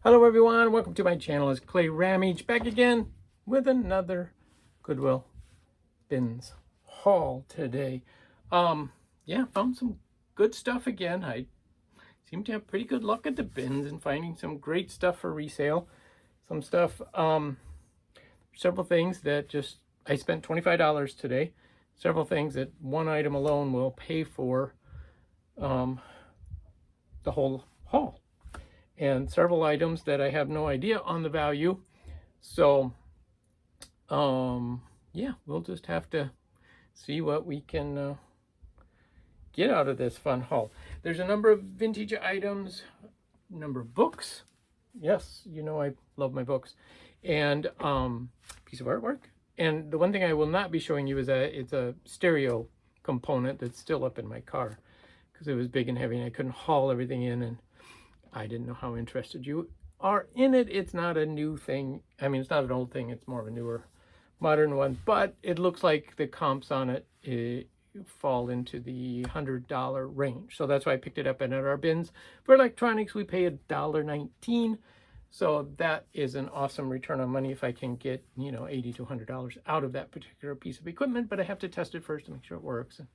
Hello everyone, welcome to my channel. It's clayrammage back again with another Goodwill Bins haul today. Yeah, found some good stuff again. I seem to have pretty good luck at the bins and finding some great stuff for resale. Some stuff, several things that just, I spent $25 today. Several things that one item alone will pay for the whole haul. And several items that I have no idea on the value. So, yeah, we'll just have to see what we can get out of this fun haul. There's a number of vintage items, a number of books. Yes, you know I love my books. And piece of artwork. And the one thing I will not be showing you is it's a stereo component that's still up in my car because it was big and heavy and I couldn't haul everything in, and I didn't know how interested you are in it. It's not a new thing. I mean, it's not an old thing. It's more of a newer, modern one. But it looks like the comps on it fall into the $100 range. So that's why I picked it up. And at our bins for electronics, we pay $1.19. So that is an awesome return on money if I can get, you know, $80 to $100 out of that particular piece of equipment. But I have to test it first to make sure it works and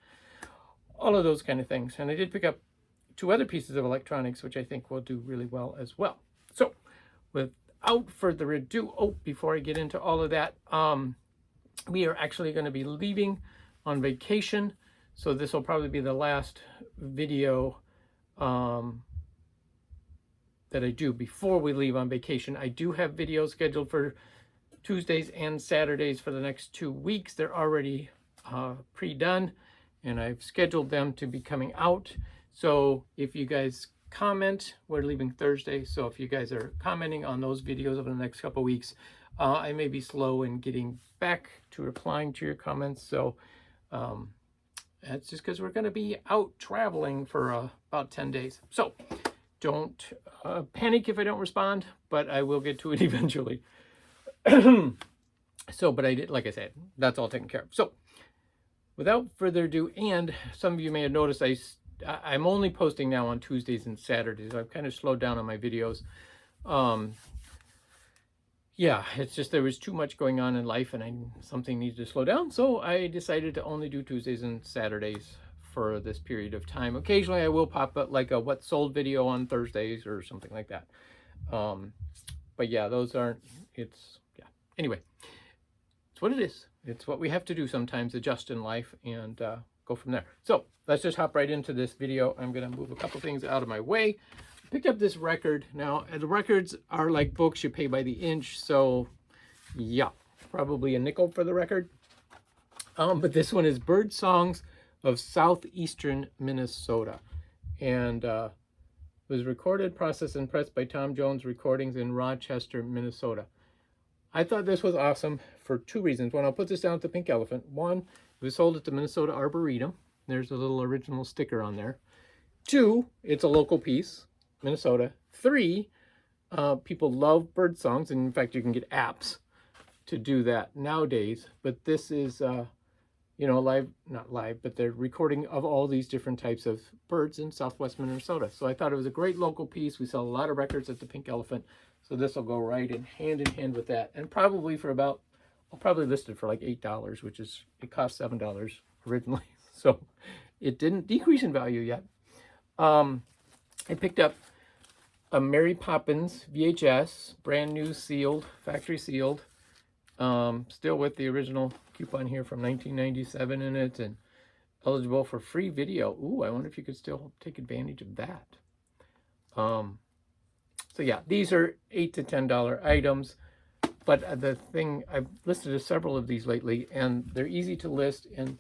all of those kind of things. And I did pick up two other pieces of electronics, which I think will do really well as well. So without further ado, before I get into all of that, we are actually going to be leaving on vacation. So this will probably be the last video that I do before we leave on vacation. I do have videos scheduled for Tuesdays and Saturdays for the next 2 weeks. They're already pre-done, and I've scheduled them to be coming out. So if you guys comment, we're leaving Thursday. So if you guys are commenting on those videos over the next couple of weeks, I may be slow in getting back to replying to your comments. So that's just because we're going to be out traveling for about 10 days. So don't panic if I don't respond, but I will get to it eventually. So, but I did, like I said, that's all taken care of. So without further ado, and some of you may have noticed I'm only posting now on Tuesdays and Saturdays. I've kind of slowed down on my videos. Yeah, it's just there was too much going on in life and something needed to slow down. So I decided to only do Tuesdays and Saturdays for this period of time. Occasionally I will pop up like a what sold video on Thursdays or something like that. But yeah, those aren't, yeah. Anyway, it's what it is. It's what we have to do sometimes, adjust in life and go from there. So let's just hop right into this video. I'm going to move a couple things out of my way. Picked up this record. Now, the records are like books. You pay by the inch. So, yeah, probably a nickel for the record. But this one is Bird Songs of Southeastern Minnesota. And was recorded, processed, and pressed by Tom Jones Recordings in Rochester, Minnesota. I thought this was awesome for two reasons. One, I'll put this down at the Pink Elephant. One, it was sold at the Minnesota Arboretum. There's a little original sticker on there. Two, it's a local piece, Minnesota. Three, people love bird songs. And in fact, you can get apps to do that nowadays. But this is, you know, not live, but they're recording of all these different types of birds in Southwest Minnesota. So I thought it was a great local piece. We sell a lot of records at the Pink Elephant. So this will go right in hand with that. And probably for about, I'll probably list it for like $8, which is, it cost $7 originally. So it didn't decrease in value yet. I picked up a Mary Poppins VHS, brand new sealed, factory sealed. Still with the original coupon here from 1997 in it and eligible for free video. Ooh, I wonder if you could still take advantage of that. So yeah, these are $8 to $10 items. But the thing, I've listed several of these lately, and they're easy to list. And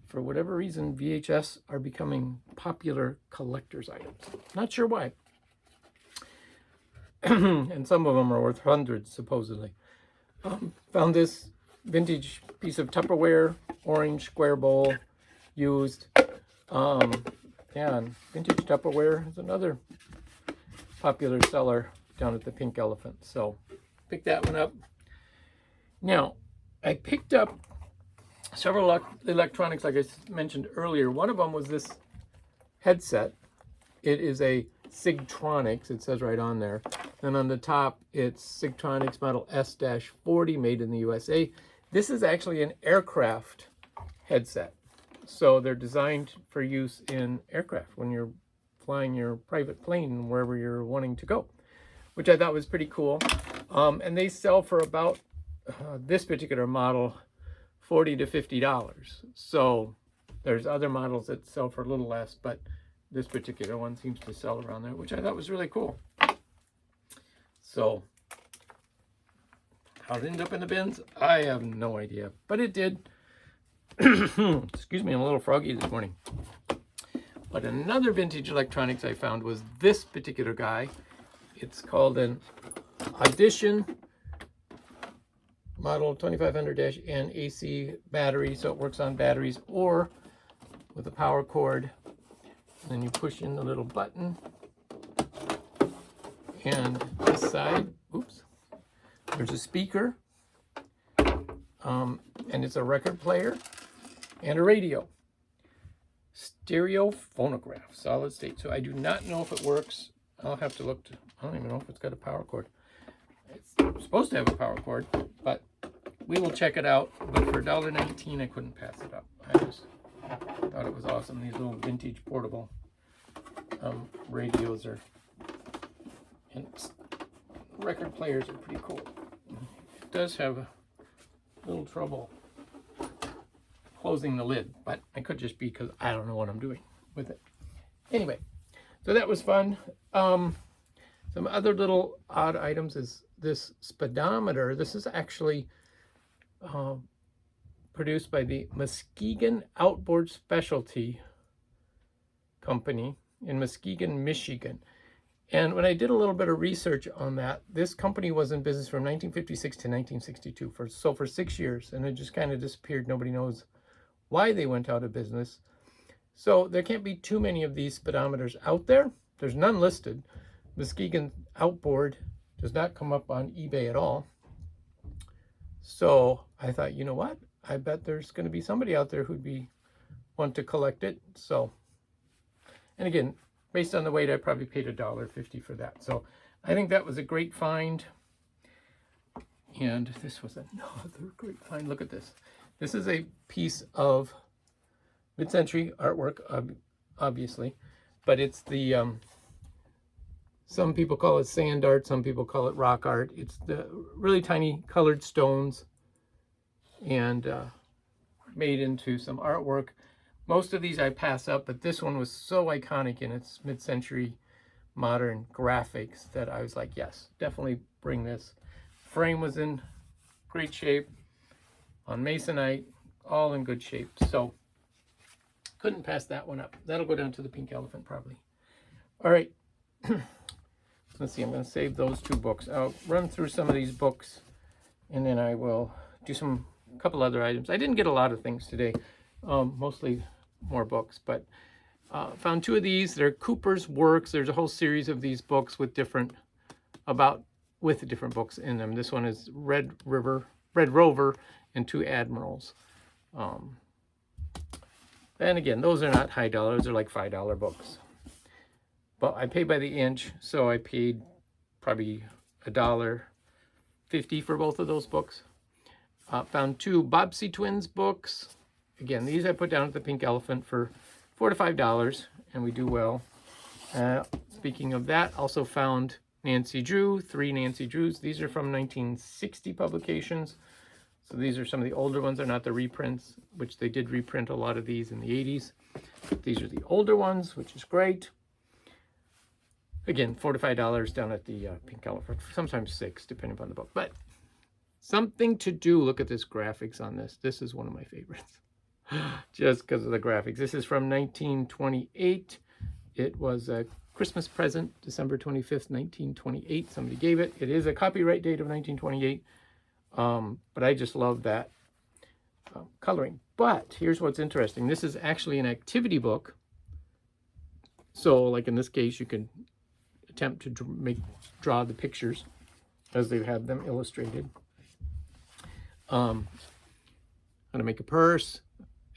for whatever reason, VHS are becoming popular collector's items. Not sure why. And some of them are worth hundreds, supposedly. Found this vintage piece of Tupperware, orange square bowl, used. Yeah, and vintage Tupperware is another popular seller down at the Pink Elephant. So picked that one up. Now, I picked up several electronics, like I mentioned earlier. One of them was this headset. It is a Sigtronics, it says right on there. Then on the top, it's Sigtronics model S-40, made in the USA. This is actually an aircraft headset. So they're designed for use in aircraft when you're flying your private plane wherever you're wanting to go, which I thought was pretty cool. And they sell for about, this particular model, $40 to $50. So there's other models that sell for a little less, but this particular one seems to sell around there, which I thought was really cool. So how it ended up in the bins, I have no idea, but it did. Excuse me, I'm a little froggy this morning. But another vintage electronics I found was this particular guy. It's called an Audition model 2500-N AC battery, so it works on batteries or with a power cord. And then you push in the little button, and this side, oops, there's a speaker, and it's a record player and a radio. Stereo phonograph, solid state. So I do not know if it works. I'll have to look. I don't even know if it's got a power cord. It's supposed to have a power cord, but we will check it out. But for $1.19, I couldn't pass it up. I just thought it was awesome. These little vintage portable radios and record players are pretty cool. It does have a little trouble closing the lid, but it could just be because I don't know what I'm doing with it. Anyway, so that was fun. Some other little odd items is this speedometer. This is actually produced by the Muskegon Outboard Specialty Company in Muskegon, Michigan. And when I did a little bit of research on that, this company was in business from 1956 to 1962, for 6 years, and it just kind of disappeared. Nobody knows why they went out of business. So there can't be too many of these speedometers out there. There's none listed. Muskegon Outboard does not come up on eBay at all. So I thought, you know what? I bet there's going to be somebody out there who'd want to collect it. So, and again, based on the weight, I probably paid $1.50 for that. So I think that was a great find. And this was another great find. Look at this. This is a piece of mid-century artwork, obviously, but it's the, some people call it sand art, some people call it rock art. It's the really tiny colored stones and made into some artwork. Most of these I pass up, but this one was so iconic in its mid-century modern graphics that I was like, yes, definitely bring this. Frame was in great shape, on masonite, all in good shape. So couldn't pass that one up. That'll go down to the pink elephant probably. All right. Let's see, I'm going to save those two books. I'll run through some of these books and then I will do a couple other items. I didn't get a lot of things today, mostly more books, but found two of these. They're Cooper's Works. There's a whole series of these books with different books in them. This one is Red Rover and Two Admirals. And again, those are not high dollars. They're like $5 books. But I pay by the inch, so I paid probably $1.50 for both of those books. Found two Bobbsey Twins books. Again, these I put down at the Pink Elephant for $4 to $5, and we do well. Speaking of that, also found Nancy Drew, 3 Nancy Drews. These are from 1960 publications. So these are some of the older ones. They're not the reprints, which they did reprint a lot of these in the 80s. These are the older ones, which is great. Again, $4 to $5 down at the Pink Elephant, sometimes $6, depending upon the book. But something to do. Look at this graphics on this. This is one of my favorites, just because of the graphics. This is from 1928. It was a Christmas present, December 25th, 1928. Somebody gave it. It is a copyright date of 1928, but I just love that coloring. But here's what's interesting. This is actually an activity book. So, like in this case, you can attempt to draw the pictures as they have them illustrated. How to make a purse,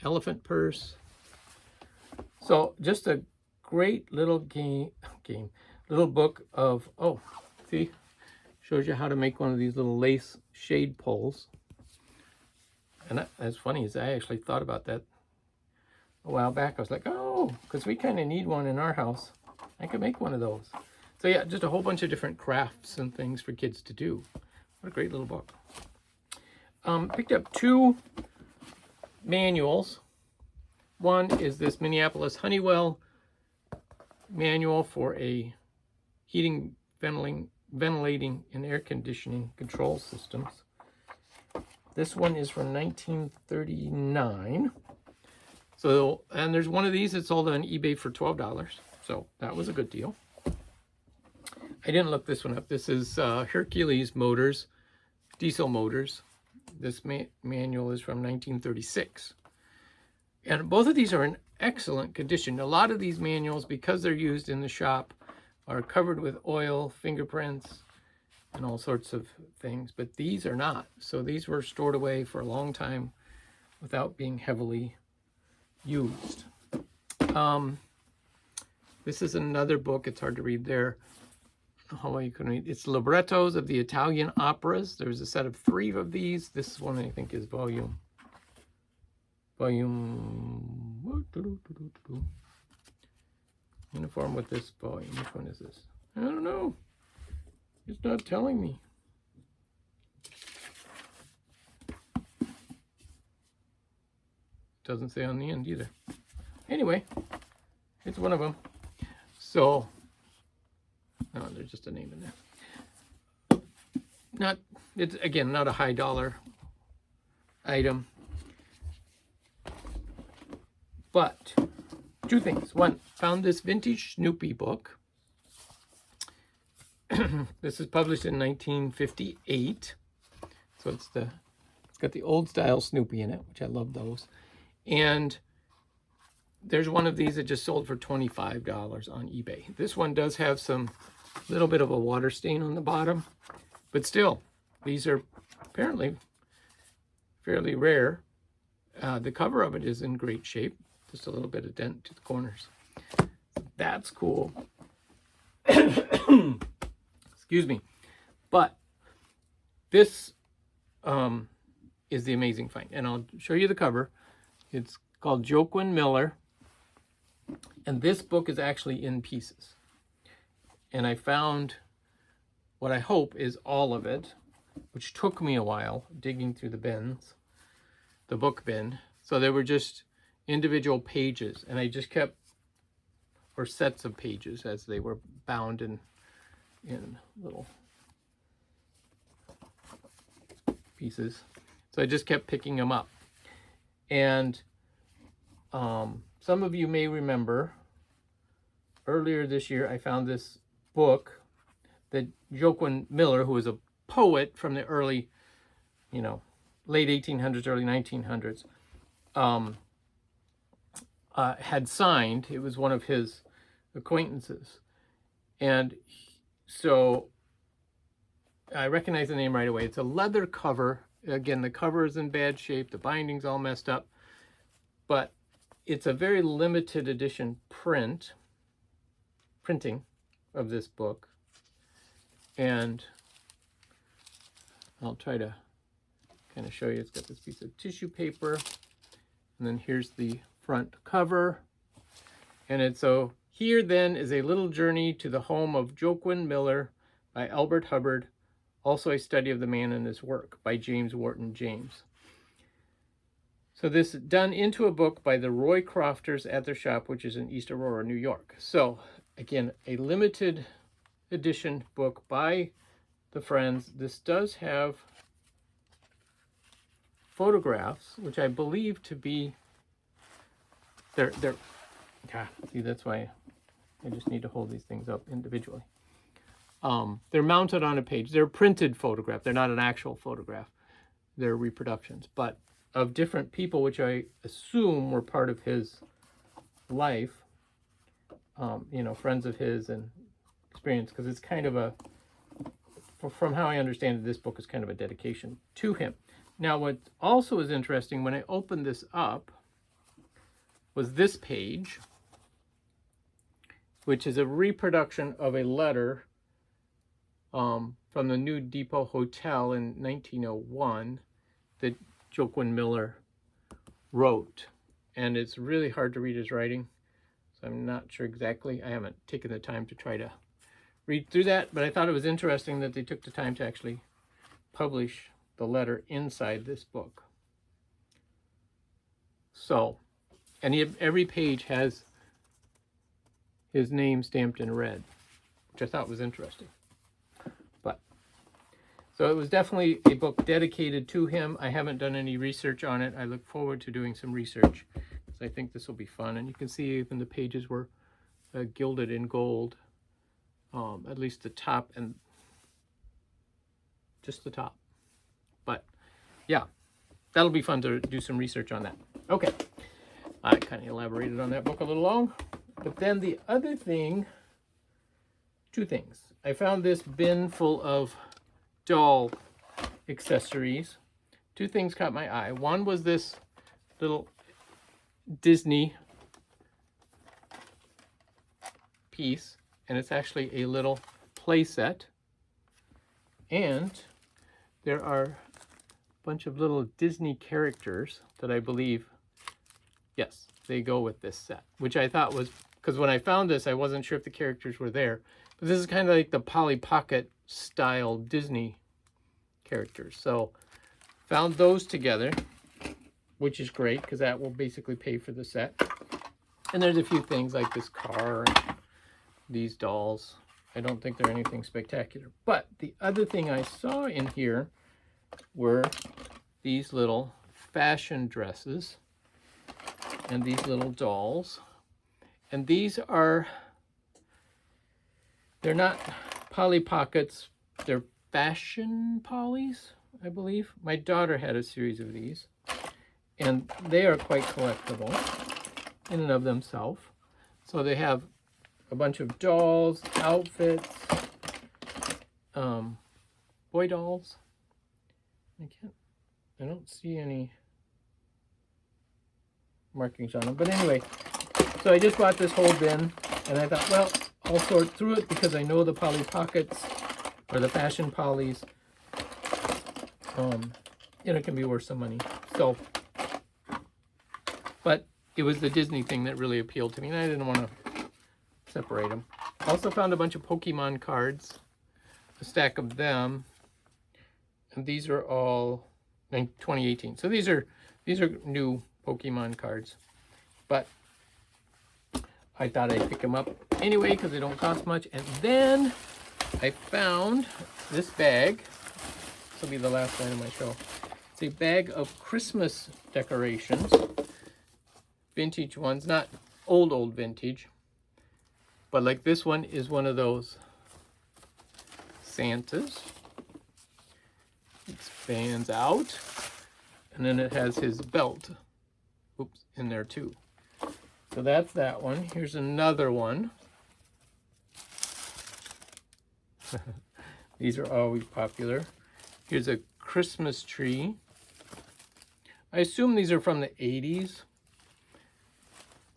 elephant purse. So just a great little little book of, oh, see, shows you how to make one of these little lace shade poles. And that's funny, is I actually thought about that a while back. I was like, oh, because we kind of need one in our house. I could make one of those. So yeah, just a whole bunch of different crafts and things for kids to do. What a great little book. Picked up 2 manuals. One is this Minneapolis Honeywell manual for a heating, ventilating, and air conditioning control systems. This one is from 1939. So, and there's one of these that sold on eBay for $12. So that was a good deal. I didn't look this one up. This is Hercules Motors, diesel motors. This manual is from 1936. And both of these are in excellent condition. A lot of these manuals, because they're used in the shop, are covered with oil, fingerprints, and all sorts of things. But these are not. So these were stored away for a long time without being heavily used. This is another book. It's hard to read there. How well you can read. It's Librettos of the Italian operas. There's a set of 3 of these. This one I think is volume. Uniform with this volume. Which one is this? I don't know. It's not telling me. Doesn't say on the end either. Anyway, it's one of them. So, no, there's just a name in there. It's again not a high dollar item, but 2 things. One, found this vintage Snoopy book. This is published in 1958, so it's got the old style Snoopy in it, which I love those. And there's one of these that just sold for $25 on eBay. This one does have some little bit of a water stain on the bottom, but still, these are apparently fairly rare. The cover of it is in great shape, just a little bit of dent to the corners. That's cool. Excuse me. But this is the amazing find, and I'll show you the cover. It's called Joaquin Miller, and this book is actually in pieces. And I found what I hope is all of it, which took me a while digging through the bins, the book bin. So there were just individual pages, and I just kept, or sets of pages as they were bound in little pieces. So I just kept picking them up. And some of you may remember earlier this year I found this book that Joaquin Miller, who was a poet from the early, late 1800s, early 1900s, had signed. It was one of his acquaintances. And so I recognize the name right away. It's a leather cover. Again, the cover is in bad shape. The binding's all messed up. But it's a very limited edition printing of this book. And I'll try to kind of show you. It's got this piece of tissue paper. And then here's the front cover. And it's so here then is a little journey to the home of Joaquin Miller by Albert Hubbard. Also a study of the man and his work by James Wharton James. So this done into a book by the Roy Crofters at their shop, which is in East Aurora, New York. So again, a limited edition book by the friends. This does have photographs, which I believe to be, see, that's why I just need to hold these things up individually. They're mounted on a page. They're printed photograph. They're not an actual photograph. They're reproductions, but of different people, which I assume were part of his life, friends of his and experience, because it's kind of a, from how I understand it, this book is kind of a dedication to him. Now, what also is interesting, when I opened this up, was this page, which is a reproduction of a letter from the New Depot Hotel in 1901 that Joaquin Miller wrote. And it's really hard to read his writing, so I'm not sure exactly. I haven't taken the time to try to read through that, but I thought it was interesting that they took the time to actually publish the letter inside this book. So, and every page has his name stamped in red, which I thought was interesting. But so it was definitely a book dedicated to him. I haven't done any research on it. I look forward to doing some research because I think this will be fun. And you can see even the pages were gilded in gold, at least the top and just the top. But yeah, that'll be fun to do some research on that. Okay, I kind of elaborated on that book a little long. But then the other thing, two things. I found this bin full of doll accessories. Two things caught my eye. One was this little Disney piece, and it's actually a little play set. And there are a bunch of little Disney characters that I believe, yes, they go with this set, which I thought was, because when I found this, I wasn't sure if the characters were there. But this is kind of like the Polly Pocket style Disney characters. So found those together, which is great because that will basically pay for the set. And there's a few things like this car and these dolls. I don't think they're anything spectacular. But the other thing I saw in here were these little fashion dresses and these little dolls. And these are, they're not Polly Pockets, they're fashion Pollys, I believe. My daughter had a series of these, and they are quite collectible in and of themselves. So they have a bunch of dolls, outfits, boy dolls. I don't see any markings on them, but anyway, so I just bought this whole bin, and I thought, well, I'll sort through it because I know the Polly Pockets or the fashion Pollys, it can be worth some money. So, but it was the Disney thing that really appealed to me, and I didn't want to separate them. Also found a bunch of Pokemon cards, a stack of them, and these are all 2018. So these are new Pokemon cards, but I thought I'd pick them up anyway because they don't cost much. And then I found this bag. This will be the last item I show. It's a bag of Christmas decorations, vintage ones, not old vintage, but like this one is one of those Santas. It expands out, and then it has his belt, in there too. So that's that one. Here's another one. These are always popular. Here's a Christmas tree. I assume these are from the 80s.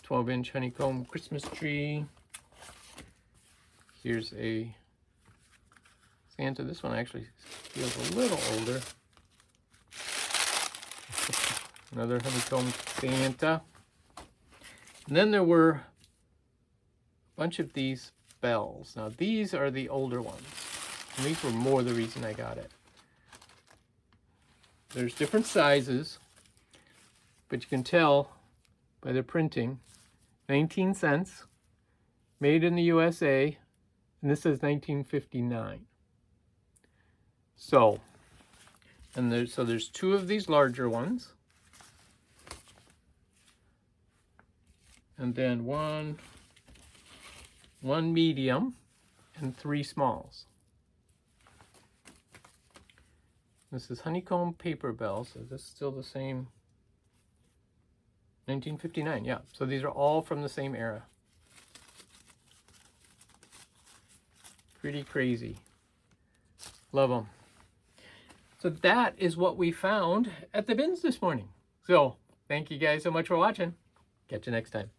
12-inch honeycomb Christmas tree. Here's a Santa. This one actually feels a little older. Another honeycomb Santa. And then there were a bunch of these bells. Now these are the older ones. And these were more the reason I got it. There's different sizes, but you can tell by the printing. 19 cents, made in the USA, and this says 1959. So, and there's two of these larger ones. And then one medium and 3 smalls. This is honeycomb paper bell, so this is still the same. 1959, yeah. So these are all from the same era. Pretty crazy. Love them. So that is what we found at the bins this morning. So thank you guys so much for watching. Catch you next time.